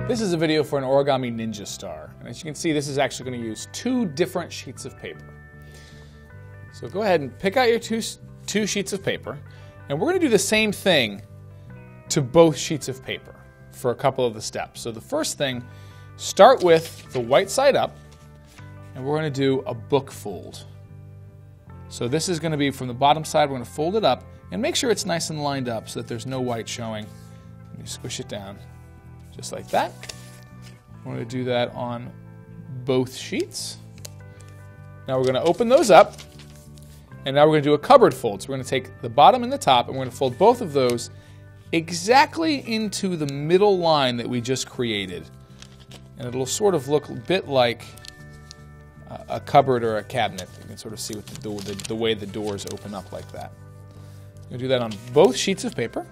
This is a video for an Origami Ninja Star, and as you can see, this is actually going to use 2 different sheets of paper. So go ahead and pick out your two sheets of paper, and we're going to do the same thing to both sheets of paper for a couple of the steps. So the first thing, start with the white side up, and we're going to do a book fold. So this is going to be from the bottom side. We're going to fold it up, and make sure it's nice and lined up so that there's no white showing. And you squish it down. Just like that. We're going to do that on both sheets. Now we're going to open those up, and now we're going to do a cupboard fold. So we're going to take the bottom and the top, and we're going to fold both of those exactly into the middle line that we just created. And it'll sort of look a bit like a cupboard or a cabinet. You can sort of see with the way the doors open up like that. We're going to do that on both sheets of paper.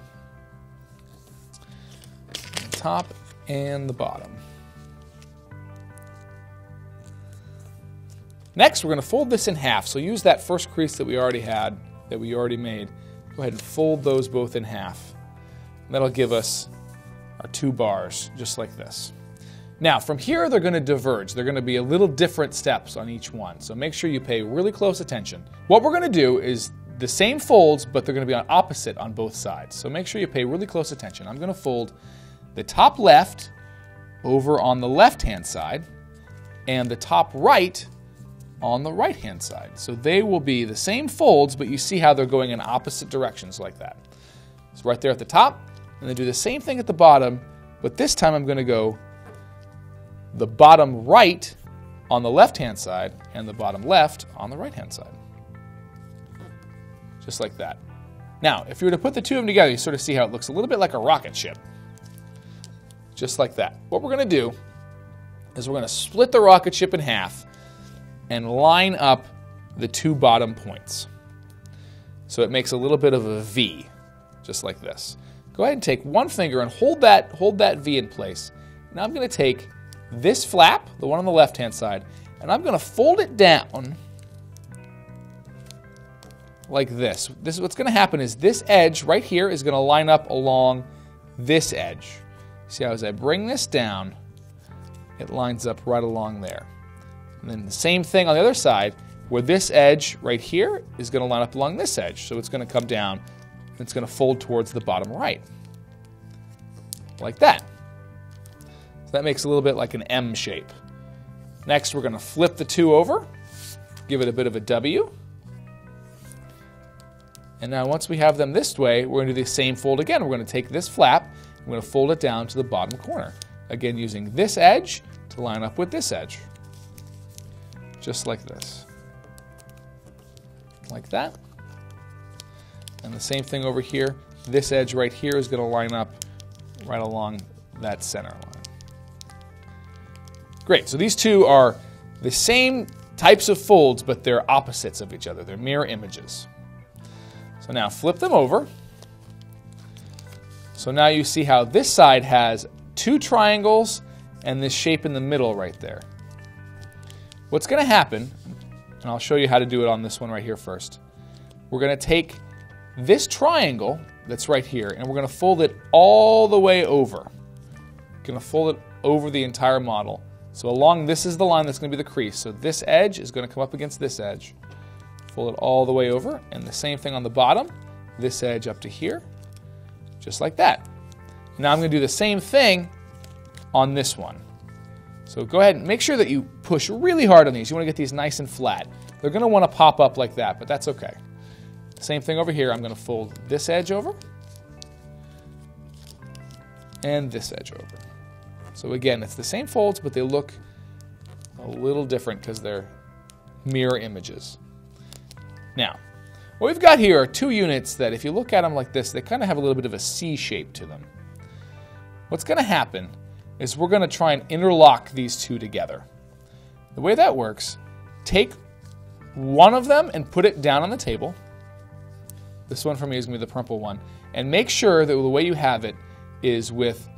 Top and the bottom. Next, we're going to fold this in half. So use that first crease that we already had, that we already made. Go ahead and fold those both in half. And that'll give us our 2 bars, just like this. Now, from here, they're going to diverge. They're going to be a little different steps on each one. So make sure you pay really close attention. What we're going to do is the same folds, but they're going to be on opposite on both sides. So make sure you pay really close attention. I'm going to fold the top left over on the left-hand side and the top right on the right-hand side. So they will be the same folds, but you see how they're going in opposite directions like that. So right there at the top, and then do the same thing at the bottom, but this time I'm going to go the bottom right on the left-hand side and the bottom left on the right-hand side. Just like that. Now, if you were to put the 2 of them together, you sort of see how it looks a little bit like a rocket ship. Just like that. What we're going to do is we're going to split the rocket ship in half and line up the 2 bottom points. So it makes a little bit of a V, just like this. Go ahead and take one finger and hold that V in place. Now I'm going to take this flap, the one on the left-hand side, and I'm going to fold it down like this. What's going to happen is this edge right here is going to line up along this edge. See how as I bring this down, it lines up right along there. And then the same thing on the other side, where this edge right here is going to line up along this edge. So it's going to come down, and it's going to fold towards the bottom right. Like that. So that makes a little bit like an M shape. Next, we're going to flip the 2 over, give it a bit of a W. And now once we have them this way, we're going to do the same fold again. We're going to take this flap, I'm going to fold it down to the bottom corner. Again, using this edge to line up with this edge. Just like this. Like that. And the same thing over here. This edge right here is going to line up right along that center line. Great, so these 2 are the same types of folds, but they're opposites of each other. They're mirror images. So now flip them over. So now you see how this side has 2 triangles and this shape in the middle right there. What's going to happen, and I'll show you how to do it on this one right here first. We're going to take this triangle that's right here and we're going to fold it all the way over. We're going to fold it over the entire model. So along this is the line that's going to be the crease. So this edge is going to come up against this edge. Fold it all the way over, and the same thing on the bottom. This edge up to here. Just like that. Now I'm going to do the same thing on this one. So go ahead and make sure that you push really hard on these. You want to get these nice and flat. They're going to want to pop up like that, but that's okay. Same thing over here. I'm going to fold this edge over and this edge over. So again, it's the same folds, but they look a little different because they're mirror images. Now, what we've got here are 2 units that if you look at them like this, they kind of have a little bit of a C shape to them. What's going to happen is we're going to try and interlock these 2 together. The way that works, take one of them and put it down on the table. This one for me is going to be the purple one. And make sure that the way you have it is with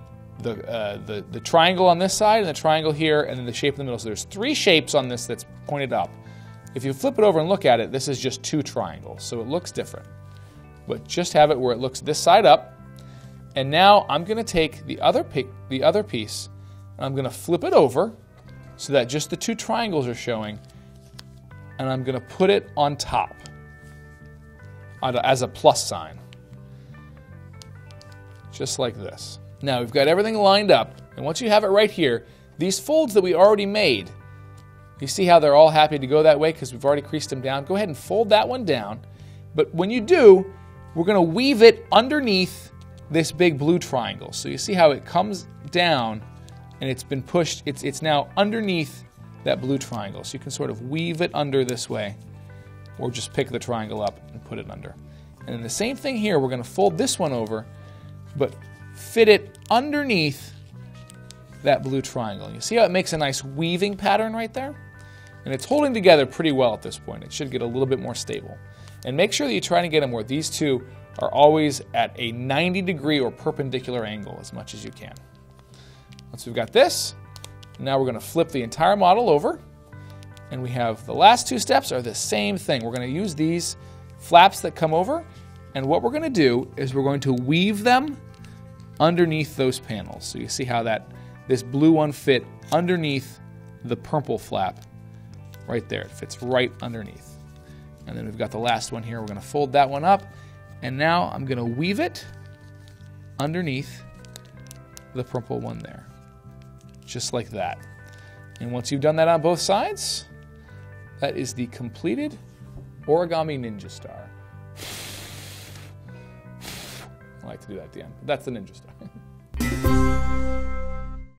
the triangle on this side and the triangle here and then the shape in the middle. So there's 3 shapes on this that's pointed up. If you flip it over and look at it, this is just 2 triangles, so it looks different. but just have it where it looks this side up. And now I'm going to take the other piece, and I'm going to flip it over so that just the two triangles are showing, and I'm going to put it on top as a plus sign, just like this. Now we've got everything lined up, and once you have it right here, these folds that we already made, you see how they're all happy to go that way because we've already creased them down. Go ahead and fold that one down, but when you do, we're going to weave it underneath this big blue triangle. So you see how it comes down and it's been pushed, it's now underneath that blue triangle. So you can sort of weave it under this way, or just pick the triangle up and put it under. And then the same thing here, we're going to fold this one over, but fit it underneath that blue triangle. You see how it makes a nice weaving pattern right there? And it's holding together pretty well at this point. It should get a little bit more stable. And make sure that you try to get them where these two are always at a 90-degree or perpendicular angle as much as you can. Once we've got this, now we're going to flip the entire model over, and we have the last two steps are the same thing. We're going to use these flaps that come over, and what we're going to do is we're going to weave them underneath those panels. So you see how this blue one fit underneath the purple flap right there. It fits right underneath. And then we've got the last one here. We're going to fold that one up, and now I'm going to weave it underneath the purple one there, just like that. And once you've done that on both sides, that is the completed Origami Ninja Star. I like to do that at the end, but that's the Ninja Star.